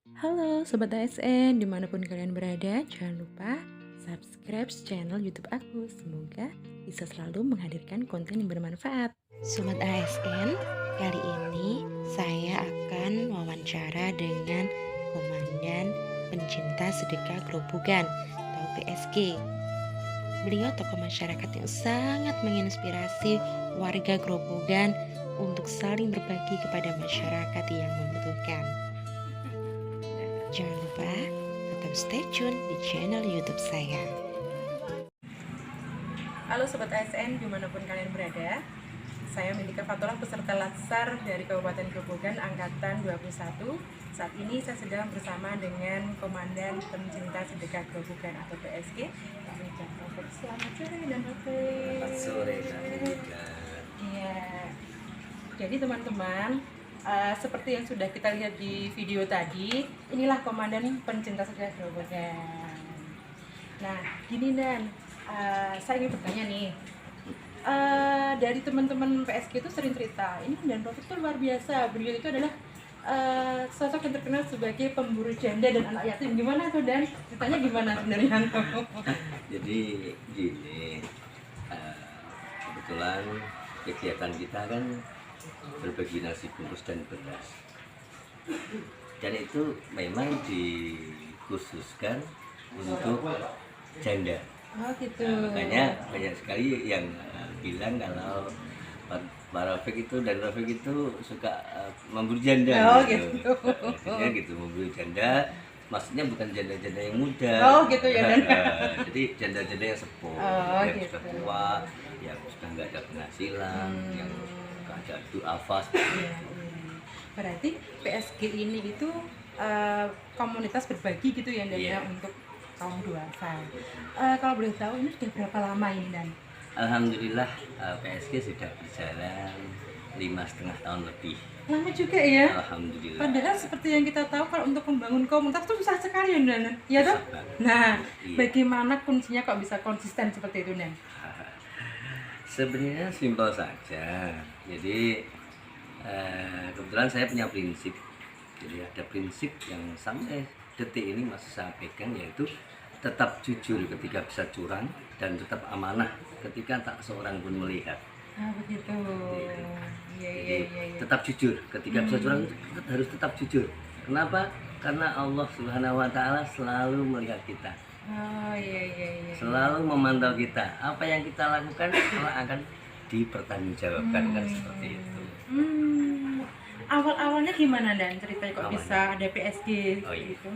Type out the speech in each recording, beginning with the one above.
Halo Sobat ASN, dimanapun kalian berada, jangan lupa subscribe channel YouTube aku. Semoga bisa selalu menghadirkan konten yang bermanfaat. Sobat ASN, kali ini saya akan wawancara dengan Komandan Pencinta Sedekah Grobogan atau PSG. Beliau tokoh masyarakat yang sangat menginspirasi warga Grobogan untuk saling berbagi kepada masyarakat yang membutuhkan. Jangan lupa tetap stay tune di channel YouTube saya. Halo Sobat ASN, dimanapun kalian berada. Saya Mendika Fatulah, peserta Latsar dari Kabupaten Grobogan Angkatan 21. Saat ini saya sedang bersama dengan Komandan Pencinta Sedekah Grobogan atau PSG. Selamat sore dan Selamat sore Kak. Iya. Jadi teman-teman, seperti yang sudah kita lihat di video tadi, inilah Komandan Pencinta Sedekah Grobogan. Nah, gini Dan, saya ingin bertanya nih, dari teman-teman PSG itu sering cerita, ini Dan Taufik itu luar biasa. Beliau itu adalah sosok yang terkenal sebagai pemburu janda dan anak yatim. Gimana tuh Dan? Ceritanya gimana sebenarnya? Jadi gini, kebetulan kegiatan kita kan berbagi nasi bungkus dan beras, dan itu memang dikhususkan untuk janda. Oh gitu. Makanya banyak sekali yang bilang kalau Pak Rafiq itu dan Rafiq itu suka memburu janda. Oh gitu. Maksudnya gitu, memburu janda. Maksudnya bukan janda-janda yang muda. Oh gitu ya Dan. Jadi janda-janda yang sepuh, Oh, yang gitu. sudah tua, yang sudah nggak ada penghasilan, yang nggak ada du'afas. Iya, iya. Berarti PSG ini itu komunitas berbagi gitu ya Dan ya, Iya. untuk kaum duafa. Kalau boleh tahu ini sudah berapa lama ini Dan? Alhamdulillah PSG sudah berjalan 5,5 tahun lebih. Lama juga ya. Alhamdulillah. Padahal seperti yang kita tahu kalau untuk membangun komunitas itu susah sekali ya Dan. Ya toh? Susah banget. Nah, Iya. bagaimana kuncinya kok bisa konsisten seperti itu Dan? Sebenarnya simpel saja. Jadi kebetulan saya punya prinsip. Jadi ada prinsip yang sampai detik ini masih saya pegang, yaitu tetap jujur ketika bisa curang dan tetap amanah ketika tak seorang pun melihat. Ah begitu. Iya iya Jadi iya. Iya. tetap jujur ketika bisa curang, harus tetap jujur. Kenapa? Karena Allah Subhanahu wa taala selalu melihat kita. Oh iya iya iya. Selalu memantau kita. Apa yang kita lakukan Allah akan dipertanggungjawabkan, kan seperti itu. Awal-awalnya gimana Dan ceritanya kok Awalnya. bisa ada PSG Oh iya. gitu?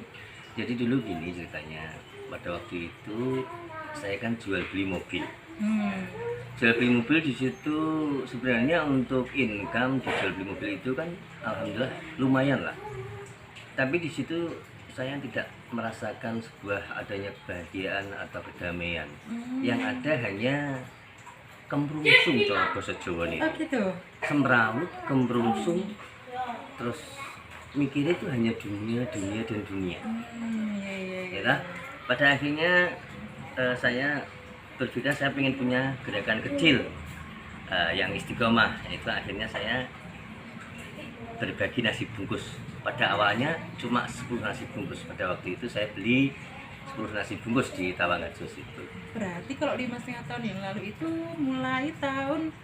Jadi dulu gini ceritanya. Pada waktu itu saya kan jual beli mobil. Jual beli mobil di situ sebenarnya untuk income di jual beli mobil itu kan alhamdulillah lumayan lah. Tapi di situ saya tidak merasakan sebuah adanya kebahagiaan atau kedamaian. Yang ada hanya kemrungsung kalau bahasa Jawa nih. Oh gitu. Semrawut, kemrungsung, terus mikirnya itu hanya dunia, dunia dan dunia. Iya iya iya. Ya, pada akhirnya saya berpikir saya ingin punya gerakan kecil yang istiqomah, yaitu akhirnya saya berbagi nasi bungkus. Pada awalnya cuma 10 nasi bungkus. Pada waktu itu saya beli 10 nasi bungkus di Tawanganjos itu. Berarti kalau 5,5 tahun yang lalu itu mulai tahun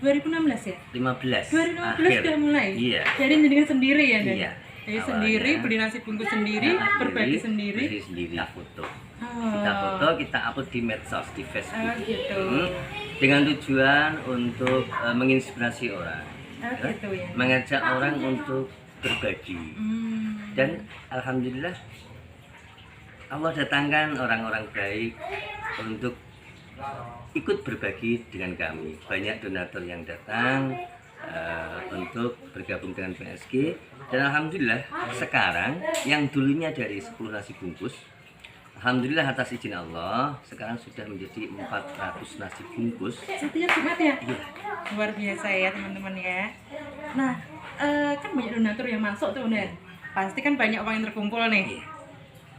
2016 ya? 15 2015 sudah mulai? Iya. Jadi jenengan sendiri ya Dan? Iya. Jadi Awalnya, sendiri, beli nasi bungkus sendiri, berbagi sendiri. beli sendiri, kita foto. Oh. Kita foto, kita upload di medsos, di Facebook. Oh gitu. Dengan tujuan untuk menginspirasi orang. Oh gitu ya. Mengajak orang untuk berbagi. Dan alhamdulillah Allah datangkan orang-orang baik untuk ikut berbagi dengan kami. Banyak donatur yang datang untuk bergabung dengan PSG, dan alhamdulillah sekarang yang dulunya dari 10 nasi bungkus, alhamdulillah atas izin Allah sekarang sudah menjadi 400 nasi bungkus. Setiap Jumat ya? Iya. Luar biasa ya teman-teman ya. Nah, kan banyak donatur yang masuk tuh Dan. Pasti kan banyak uang yang terkumpul nih. Iya.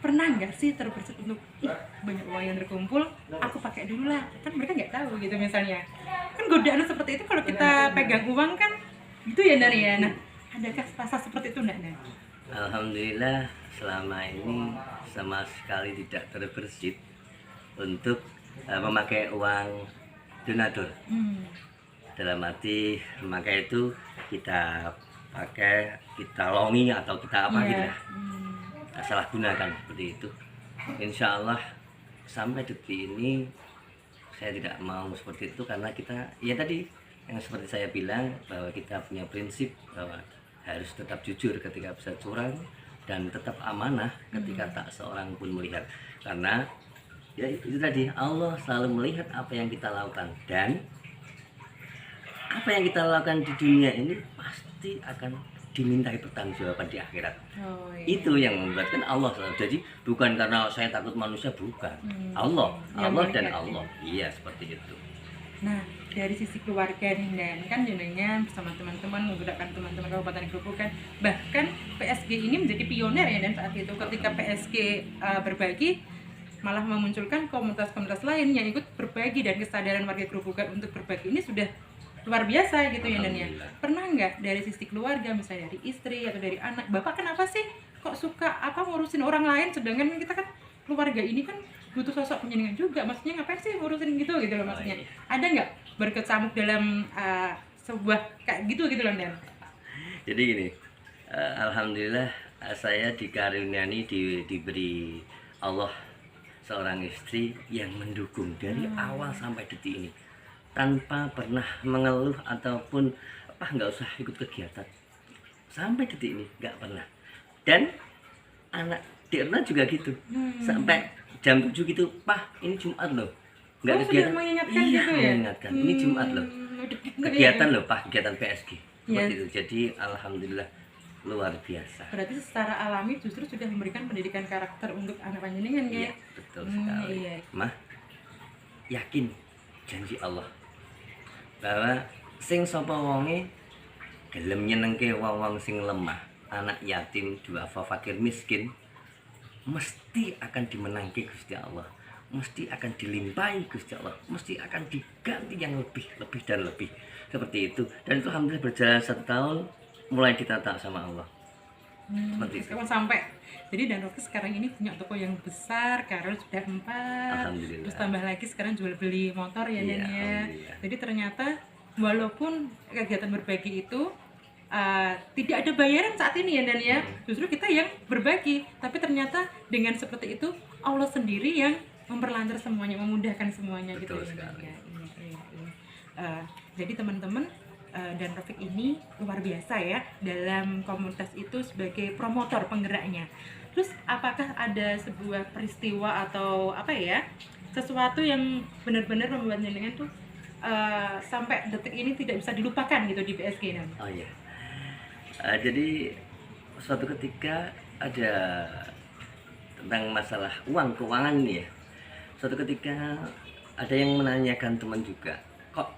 Pernah nggak sih terbersit untuk banyak uang yang terkumpul, aku pakai dulu lah, kan mereka nggak tahu gitu misalnya. Kan godaan seperti itu kalau kita pegang uang kan gitu ya Dan ya. Nah, adakah rasa seperti itu enggak Dan? Alhamdulillah selama ini sama sekali tidak terbersit untuk memakai uang donatur. Dalam arti memakai itu kita pakai, kita longi atau kita apa gitu ya. Salah gunakan seperti itu. Insya Allah sampai detik ini saya tidak mau seperti itu, karena kita ya tadi yang seperti saya bilang bahwa kita punya prinsip bahwa harus tetap jujur ketika bisa curang dan tetap amanah ketika tak seorang pun melihat, karena ya itu tadi Allah selalu melihat apa yang kita lakukan, dan apa yang kita lakukan di dunia ini pasti akan dimintai pertanggungjawaban di akhirat. Itu yang membuatkan Allah selalu. Jadi bukan karena saya takut manusia, bukan. Allah dan Allah. Iya, seperti itu. Nah, dari sisi keluarga nih, dan kan jenengan bersama teman-teman menggerakkan teman-teman Kabupaten Grobogan, bahkan PSG ini menjadi pionir ya, dan saat itu ketika PSG berbagi malah memunculkan komunitas-komunitas lain yang ikut berbagi, dan kesadaran warga Grobogan untuk berbagi ini sudah luar biasa gitu ya, dan ya. Pernah nggak dari sisi keluarga, misalnya dari istri atau dari anak, bapak kenapa sih kok suka ngurusin orang lain, sedangkan kita kan keluarga ini kan butuh sosok penyelingan juga, maksudnya ngapain sih ngurusin gitu loh maksudnya. Ada nggak berkecamuk dalam sebuah kayak gitu loh, Dan? Jadi gini, alhamdulillah saya dikaruniai diberi Allah seorang istri yang mendukung dari awal sampai detik ini, tanpa pernah mengeluh ataupun nggak usah ikut kegiatan sampai detik ini, nggak pernah. Dan anak Dirna juga gitu, sampai jam 7 gitu, ini Jumat loh, nggak kegiatan. Mengingatkan Iya, gitu ya? mengingatkan ini Jumat loh, kegiatan loh kegiatan PSG seperti itu. Jadi alhamdulillah luar biasa. Berarti secara alami justru sudah memberikan pendidikan karakter untuk anak panjenengan ya? Iya, betul sekali. Iya. Mah yakin janji Allah bahwa sing sapa wonge gelem nyenengke wong-wong sing lemah, anak yatim, duafa, fakir, miskin, mesti akan dimenangke Gusti Allah, mesti akan dilimpahi Gusti Allah, mesti akan diganti yang lebih dan lebih, seperti itu. Dan itu alhamdulillah berjalan 1 tahun mulai ditata sama Allah. Seperti itu. Sampai jadi Dan Rocky sekarang ini punya toko yang besar, karena sudah 4, terus tambah lagi sekarang jual beli motor ya, Dan ya. Jadi ternyata walaupun kegiatan berbagi itu tidak ada bayaran saat ini ya, Dan ya, justru kita yang berbagi, tapi ternyata dengan seperti itu Allah sendiri yang memperlancar semuanya, memudahkan semuanya. Betul gitu sekali. Ya. Jadi teman-teman, Dan Rafiq ini luar biasa ya dalam komunitas itu sebagai promotor penggeraknya. Terus apakah ada sebuah peristiwa atau sesuatu yang benar-benar membuat jenengan tuh sampai detik ini tidak bisa dilupakan gitu di PSG? Oh iya. Jadi suatu ketika ada tentang masalah keuangan ini ya. Suatu ketika ada yang menanyakan teman juga, kok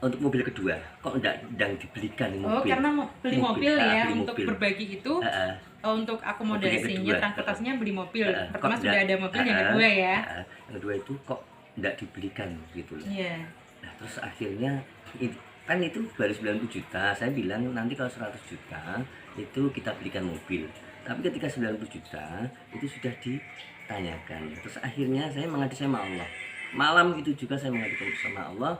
untuk mobil kedua kok enggak dibelikan mobil? Oh, karena beli mobil ya, beli untuk mobil. berbagi itu untuk akomodasinya, transportasinya beli mobil. Pertama kok sudah ada mobil, yang kedua ya. Yang kedua itu kok enggak dibelikan gitu loh. Iya. Nah, terus akhirnya kan itu baru 90 juta. Saya bilang nanti kalau 100 juta itu kita belikan mobil. Tapi ketika 90 juta itu sudah ditanyakan. Terus akhirnya saya mengadu sama Allah. Malam itu juga saya mengadu sama Allah.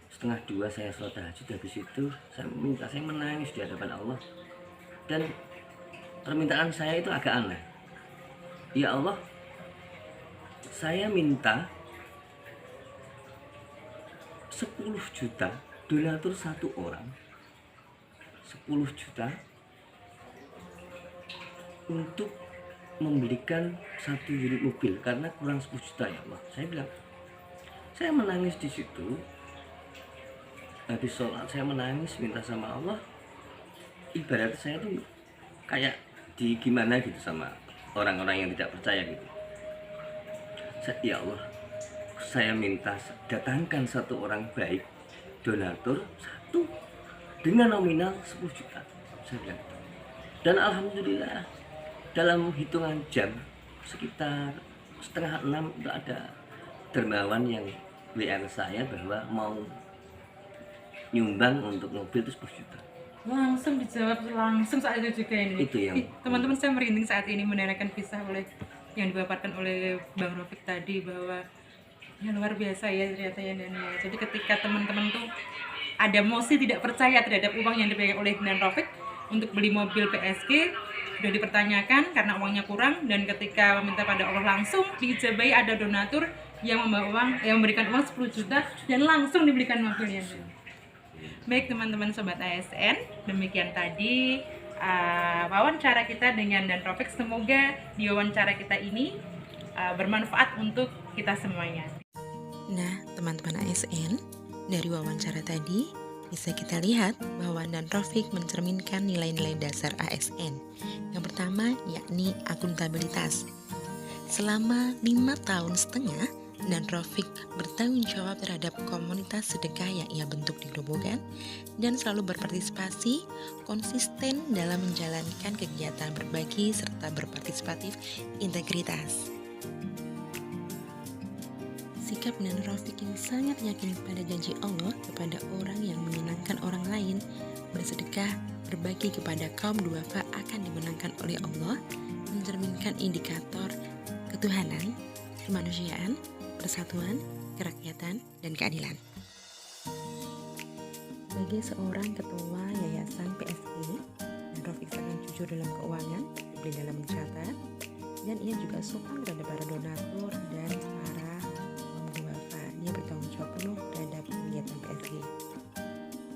1:30 saya sholat tahajud, habis itu saya menangis di hadapan Allah. Dan permintaan saya itu agak aneh. Ya Allah, saya minta 10 juta donatur 1 orang, 10 juta untuk membelikan 1 unit mobil karena kurang 10 juta ya Allah. Saya bilang, saya menangis di situ. Habis sholat saya menangis, minta sama Allah. Ibarat saya tuh kayak gimana gitu sama orang-orang yang tidak percaya gitu. Ya Allah, saya minta datangkan 1 orang baik donatur 1 dengan nominal 10 juta. Saya bilang. Dan alhamdulillah dalam hitungan jam sekitar 5:30 itu ada dermawan yang WA ke saya bahwa mau nyumbang untuk mobil itu 10 juta. Langsung dijawab langsung saat itu juga ini. Itu yang Teman-teman, saya merinding saat ini mendengarkan kisah yang dipaparkan oleh Bang Rofik tadi, bahwa ya luar biasa ya ternyata ya Dan ya. Jadi ketika teman-teman tuh ada emosi tidak percaya terhadap uang yang dipegang oleh Dan Rofik untuk beli mobil PSG, sudah dipertanyakan karena uangnya kurang, dan ketika meminta pada Allah langsung diijabahi, ada donatur yang memberikan uang 10 juta dan langsung dibelikan mobilnya. Baik teman-teman sobat ASN, demikian tadi wawancara kita dengan Dan Rofik. Semoga di wawancara kita ini bermanfaat untuk kita semuanya. Nah, teman-teman ASN, dari wawancara tadi bisa kita lihat bahwa Dan Rofik mencerminkan nilai-nilai dasar ASN. Yang pertama yakni akuntabilitas. Selama 5,5 tahun, Dan Rofik bertanggung jawab terhadap komunitas sedekah yang ia bentuk di Grobogan dan selalu berpartisipasi konsisten dalam menjalankan kegiatan berbagi serta berpartisipatif integritas. Sikap Dan Rofik yang sangat yakin pada janji Allah kepada orang yang menyenangkan orang lain, bersedekah, berbagi kepada kaum duafa akan dimenangkan oleh Allah, mencerminkan indikator ketuhanan, kemanusiaan, persatuan, kerakyatan, dan keadilan. Sebagai seorang ketua Yayasan PSG, Dan Rofik sangat jujur dalam keuangan, disiplin dalam mencatat, dan ia juga sopan terhadap para donatur dan para duafa. Dia bertanggung jawab penuh terhadap kegiatan PSG.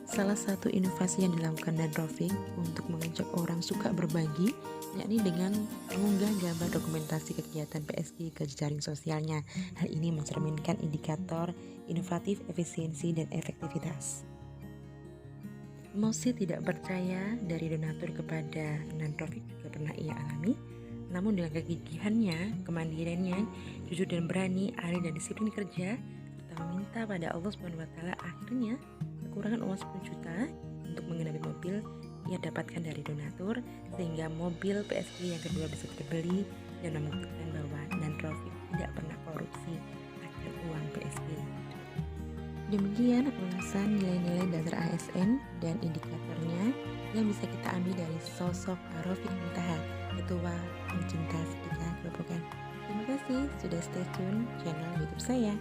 Salah satu inovasi yang dilakukan Dan Rofik untuk mengajak orang suka berbagi, yakni dengan mengunggah gambar dokumentasi kegiatan PSG ke jejaring sosialnya. Hal ini mencerminkan indikator inovatif, efisiensi, dan efektivitas. Emosi tidak percaya dari donatur kepada Dan Rofik juga pernah ia alami, namun dengan kegigihannya, kemandiriannya, jujur dan berani, ahli dan disiplin kerja, serta meminta pada Allah SWT, akhirnya kekurangan uang 10 juta untuk menggenapi mobil ia dapatkan dari donatur, sehingga mobil PSG yang kedua bisa terbeli dan membuktikan bahwa Dan Rofik tidak pernah korupsi agar uang PSG. Demikian ulasan nilai-nilai dasar ASN dan indikatornya yang bisa kita ambil dari sosok Rofik Muntaha, ketua pencinta sedekah Grobogan. Terima kasih sudah stay tune channel YouTube saya.